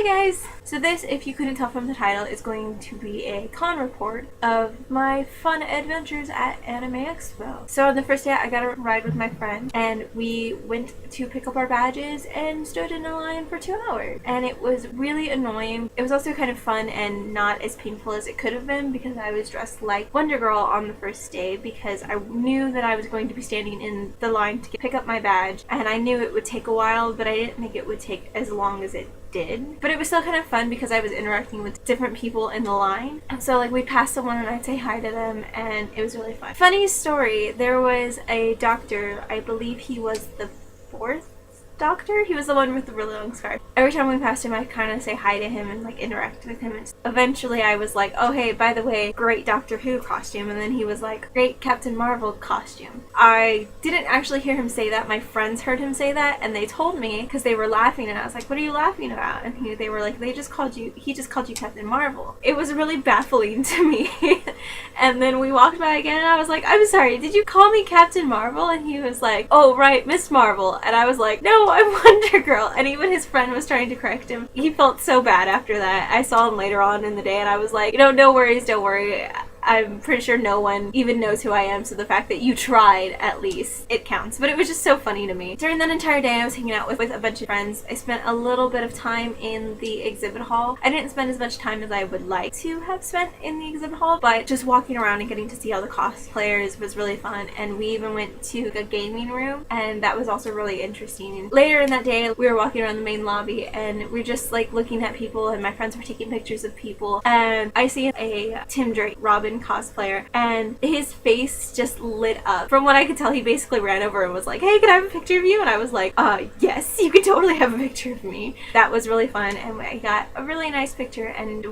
Hi guys! So this, if you couldn't tell from the title, is going to be a con report of my fun adventures at Anime Expo. So on the first day I got a ride with my friend and we went to pick up our badges and stood in a line for 2 hours. And it was really annoying. It was also kind of fun and not as painful as it could have been because I was dressed like Wonder Girl on the first day because I knew that I was going to be standing in the line to pick up my badge, and I knew it would take a while, but I didn't think it would take as long as it did. But it was still kind of fun because I was interacting with different people in the line. And so like we'd pass someone and I'd say hi to them, and it was really fun. Funny story, there was a doctor, I believe he was the 4th doctor. He was the one with the really long scarf. Every time we passed him, I kind of say hi to him and like interact with him. And eventually I was like, oh hey, by the way, great Doctor Who costume. And then he was like, great Captain Marvel costume. I didn't actually hear him say that. My friends heard him say that and they told me because they were laughing, and I was like, what are you laughing about? And they were like, he just called you Captain Marvel. It was really baffling to me. And then we walked by again and I was like, I'm sorry, did you call me Captain Marvel? And he was like, oh right, Miss Marvel. And I was like, no, I'm Wonder Girl. And even his friend was trying to correct him. He felt so bad after that. I saw him later on in the day and I was like, no worries, don't worry. I'm pretty sure no one even knows who I am, so the fact that you tried, at least, it counts. But it was just so funny to me. During that entire day, I was hanging out with a bunch of friends. I spent a little bit of time in the exhibit hall. I didn't spend as much time as I would like to have spent in the exhibit hall, but just walking around and getting to see all the cosplayers was really fun. And we even went to the gaming room, and that was also really interesting. Later in that day, we were walking around the main lobby, and we were just like looking at people, and my friends were taking pictures of people. And I see a Tim Drake Robin cosplayer, and his face just lit up. From what I could tell, he basically ran over and was like, hey, can I have a picture of you? And I was like, yes, you can totally have a picture of me. That was really fun, and I got a really nice picture, and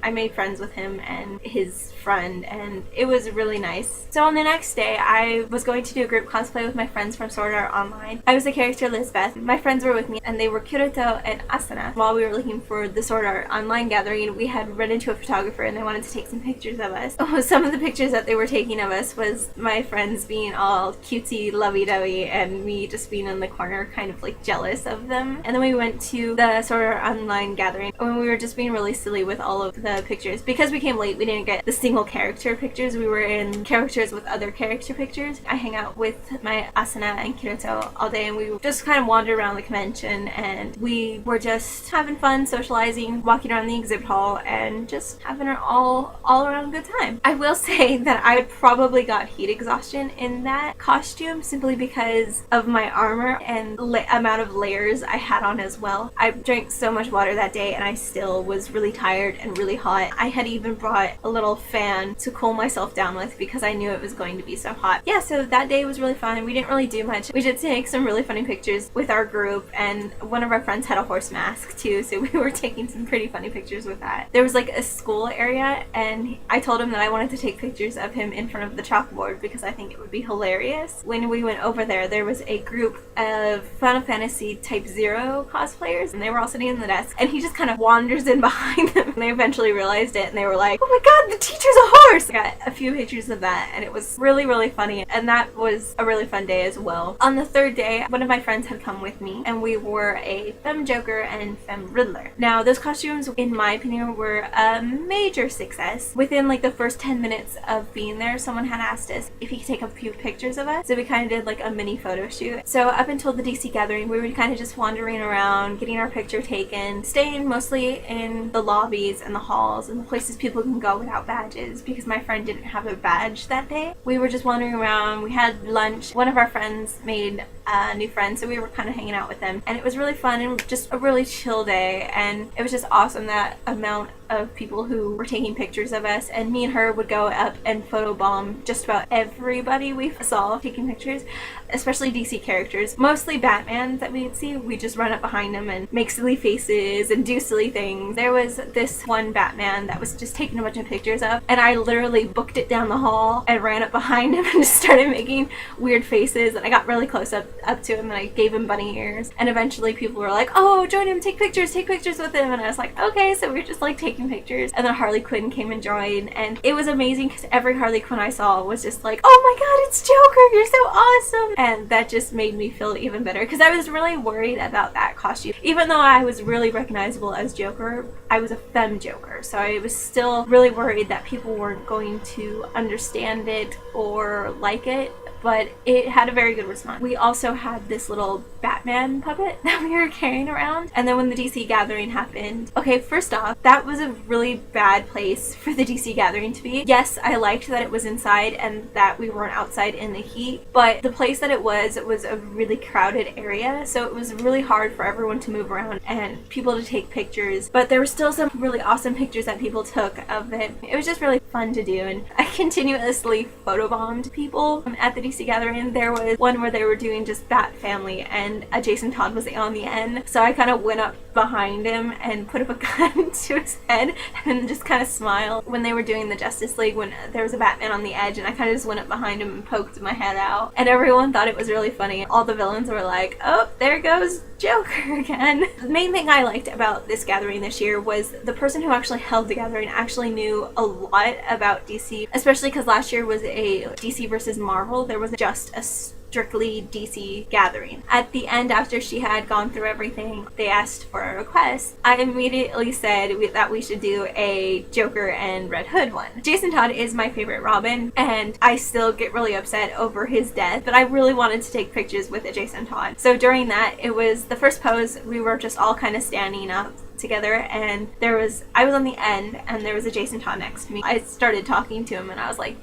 I made friends with him and his friend, and it was really nice. So on the next day, I was going to do a group cosplay with my friends from Sword Art Online. I was the character Lisbeth. My friends were with me, and they were Kirito and Asuna. While we were looking for the Sword Art Online gathering, we had run into a photographer, and they wanted to take some pictures of us. Some of the pictures that they were taking of us was my friends being all cutesy, lovey-dovey, and me just being in the corner kind of like jealous of them. And then we went to the Sword Art Online gathering when we were just being really silly with all of the pictures. Because we came late, we didn't get the single character pictures. We were in characters with other character pictures. I hang out with my Asuna and Kirito all day, and we just kind of wandered around the convention, and we were just having fun, socializing, walking around the exhibit hall, and just having an all around good time. I will say that I probably got heat exhaustion in that costume simply because of my armor and amount of layers I had on as well. I drank so much water that day and I still was really tired and really hot. I had even brought a little fan to cool myself down with because I knew it was going to be so hot. Yeah, so that day was really fun. We didn't really do much. We did take some really funny pictures with our group, and one of our friends had a horse mask too, so we were taking some pretty funny pictures with that. There was like a school area, and I told him that I wanted to take pictures of him in front of the chalkboard because I think it would be hilarious. When we went over there, there was a group of Final Fantasy Type 0 cosplayers, and they were all sitting in the desk, and he just kind of wanders in behind them. And they eventually realized it, and they were like, oh my god, the teacher's a horse! I got a few pictures of that, and it was really, really funny, and that was a really fun day as well. On the third day, one of my friends had come with me, and we were a Femme Joker and Femme Riddler. Now, those costumes, in my opinion, were a major success. Within like the first 10 minutes of being there, someone had asked us if he could take a few pictures of us, so we kind of did like a mini photo shoot. So up until the DC gathering, we were kind of just wandering around, getting our picture taken, staying mostly in the lobbies and the halls and the places people can go without badges because my friend didn't have a badge that day. We were just wandering around, we had lunch. One of our friends made a new friend, so we were kind of hanging out with them, and it was really fun and just a really chill day, and it was just awesome that amount of people who were taking pictures of us, and me and her would go up and photobomb just about everybody we saw taking pictures, especially DC characters. Mostly Batman that we'd see, we just run up behind him and make silly faces and do silly things. There was this one Batman that was just taking a bunch of pictures of, and I literally booked it down the hall and ran up behind him and just started making weird faces, and I got really close up up to him and I gave him bunny ears. And eventually people were like, oh, join him, take pictures with him. And I was like, okay. So we were just like taking pictures. And then Harley Quinn came and joined. And it was amazing because every Harley Quinn I saw was just like, oh my god, it's Joker, you're so awesome. And that just made me feel even better because I was really worried about that costume. Even though I was really recognizable as Joker, I was a femme Joker. So I was still really worried that people weren't going to understand it or like it. But it had a very good response. We also had this little Batman puppet that we were carrying around. And then when the DC Gathering happened, okay, first off, that was a really bad place for the DC Gathering to be. Yes, I liked that it was inside and that we weren't outside in the heat, but the place that it was a really crowded area, so it was really hard for everyone to move around and people to take pictures. But there were still some really awesome pictures that people took of it. It was just really fun to do, and I continuously photobombed people at the DC Gathering. There was one where they were doing just Bat Family and Jason Todd was on the end, so I kind of went up behind him and put up a gun to his head and just kind of smiled. When they were doing the Justice League, when there was a Batman on the edge, and I kind of just went up behind him and poked my head out, and everyone thought it was really funny. All the villains were like, oh, there goes Joker again. The main thing I liked about this gathering this year was the person who actually held the gathering actually knew a lot about DC, especially because last year was a DC versus Marvel. There was just a strictly DC gathering. At the end, after she had gone through everything, they asked for a request. I immediately said that we should do a Joker and Red Hood one. Jason Todd is my favorite Robin, and I still get really upset over his death, but I really wanted to take pictures with a Jason Todd. So during that, it was the first pose, we were just all kind of standing up together, and I was on the end and there was a Jason Todd next to me. I started talking to him and I was like,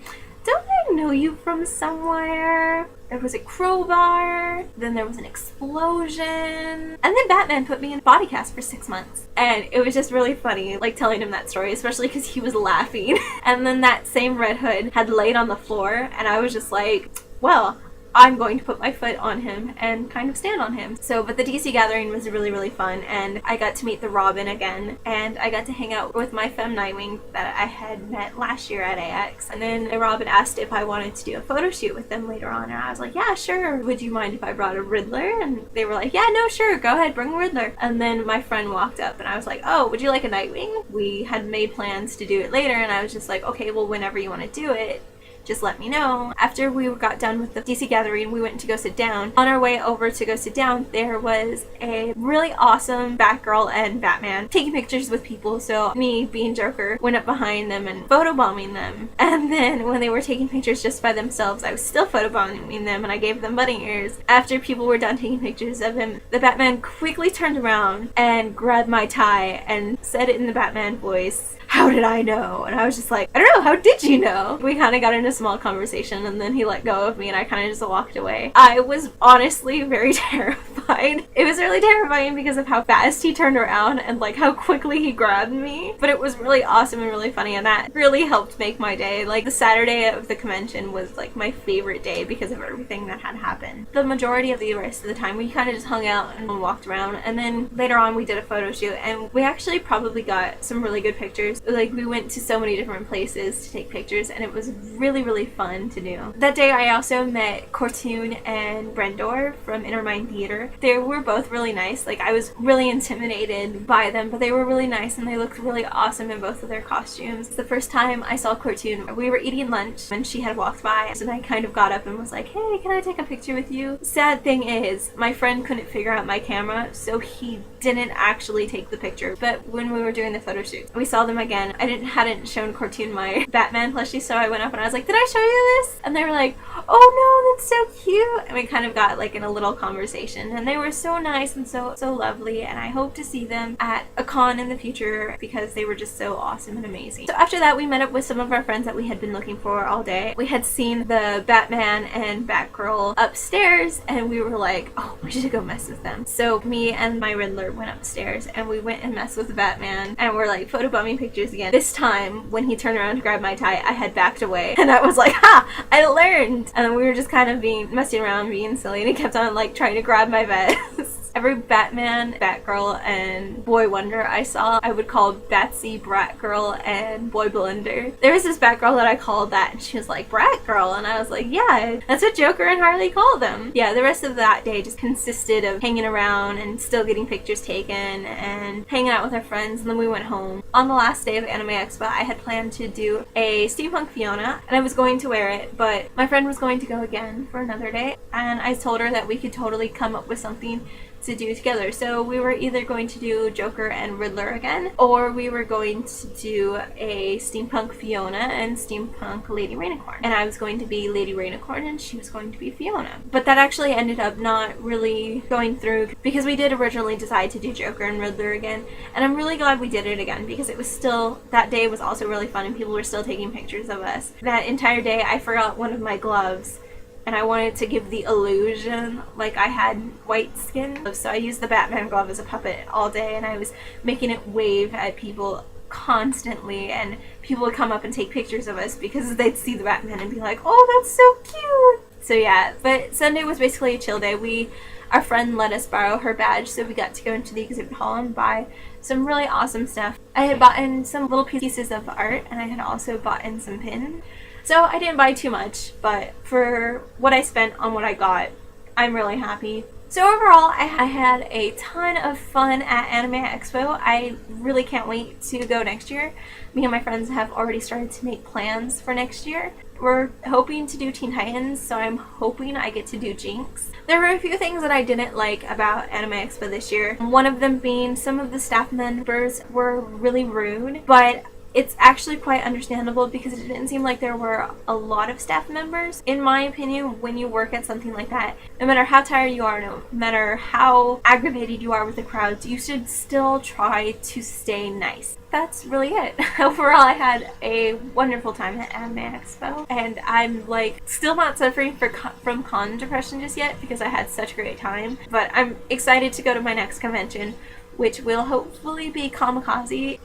don't I know you from somewhere? There was a crowbar, then there was an explosion, and then Batman put me in a body cast for 6 months. And it was just really funny, like, telling him that story, especially because he was laughing. And then that same Red Hood had laid on the floor, and I was just like, well, I'm going to put my foot on him and kind of stand on him. So, but the DC Gathering was really, really fun, and I got to meet the Robin again, and I got to hang out with my femme Nightwing that I had met last year at AX. And then Robin asked if I wanted to do a photo shoot with them later on, and I was like, yeah, sure. Would you mind if I brought a Riddler? And they were like, yeah, no, sure, go ahead, bring a Riddler. And then my friend walked up, and I was like, oh, would you like a Nightwing? We had made plans to do it later, and I was just like, okay, well, whenever you want to do it, just let me know. After we got done with the DC Gathering, we went to go sit down. On our way over to go sit down, there was a really awesome Batgirl and Batman taking pictures with people. So me, being Joker, went up behind them and photobombing them. And then when they were taking pictures just by themselves, I was still photobombing them, and I gave them bunny ears. After people were done taking pictures of him, the Batman quickly turned around and grabbed my tie and said it in the Batman voice, how did I know? And I was just like, I don't know, how did you know? We kind of got into a small conversation, and then he let go of me and I kind of just walked away. I was honestly very terrified. It was really terrifying because of how fast he turned around and like how quickly he grabbed me. But it was really awesome and really funny, and that really helped make my day. Like, the Saturday of the convention was like my favorite day because of everything that had happened. The majority of the rest of the time we kind of just hung out and walked around, and then later on we did a photo shoot, and we actually probably got some really good pictures. Like, we went to so many different places to take pictures, and it was really, really fun to do. That day I also met Cortoon and Brendor from Inner Mind Theater. They were both really nice. Like, I was really intimidated by them, but they were really nice, and they looked really awesome in both of their costumes. The first time I saw Cortoon, we were eating lunch and she had walked by, so I kind of got up and was like, hey, can I take a picture with you? Sad thing is, my friend couldn't figure out my camera, so he didn't actually take the picture. But when we were doing the photo shoot, we saw them again. I hadn't shown Cortoon my Batman plushie, so I went up and I was like, did I show you this? And they were like, oh no, that's so cute. And we kind of got like in a little conversation, and they were so nice and so lovely, and I hope to see them at a con in the future because they were just so awesome and amazing. So after that, we met up with some of our friends that we had been looking for all day. We had seen the Batman and Batgirl upstairs, and we were like, oh, we should go mess with them. So me and my Riddler went upstairs, and we went and messed with the Batman, and we're like photobombing pictures again. This time, when he turned around to grab my tie, I had backed away, and I was like, ha, I learned. And then we were just kind of messing around, being silly, and he kept on like trying to grab my vest. Every Batman, Batgirl, and Boy Wonder I saw, I would call Batsy, Bratgirl, and Boy Blender. There was this Batgirl that I called that, and she was like, Bratgirl, and I was like, yeah, that's what Joker and Harley call them. Yeah, the rest of that day just consisted of hanging around and still getting pictures taken and hanging out with our friends, and then we went home. On the last day of Anime Expo, I had planned to do a steampunk Fiona, and I was going to wear it, but my friend was going to go again for another day, and I told her that we could totally come up with something to do together. So we were either going to do Joker and Riddler again, or we were going to do a steampunk Fiona and steampunk Lady Rainicorn. And I was going to be Lady Rainicorn and she was going to be Fiona. But that actually ended up not really going through because we did originally decide to do Joker and Riddler again. And I'm really glad we did it again because it was still, that day was also really fun and people were still taking pictures of us. That entire day I forgot one of my gloves, and I wanted to give the illusion like I had white skin. So I used the Batman glove as a puppet all day, and I was making it wave at people constantly, and people would come up and take pictures of us because they'd see the Batman and be like, oh, that's so cute. So yeah, but Sunday was basically a chill day. Our friend let us borrow her badge, so we got to go into the exhibit hall and buy some really awesome stuff. I had bought in some little pieces of art, and I had also bought in some pins. So I didn't buy too much, but for what I spent on what I got, I'm really happy. So overall, I had a ton of fun at Anime Expo. I really can't wait to go next year. Me and my friends have already started to make plans for next year. We're hoping to do Teen Titans, so I'm hoping I get to do Jinx. There were a few things that I didn't like about Anime Expo this year. One of them being some of the staff members were really rude, but it's actually quite understandable because it didn't seem like there were a lot of staff members. In my opinion, when you work at something like that, no matter how tired you are, no matter how aggravated you are with the crowds, you should still try to stay nice. That's really it. Overall, I had a wonderful time at Anime Expo, and I'm like still not suffering from con depression just yet because I had such a great time. But I'm excited to go to my next convention, which will hopefully be Kamikaze.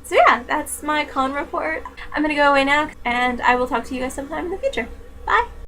So yeah, that's my con report. I'm gonna go away now, and I will talk to you guys sometime in the future. Bye!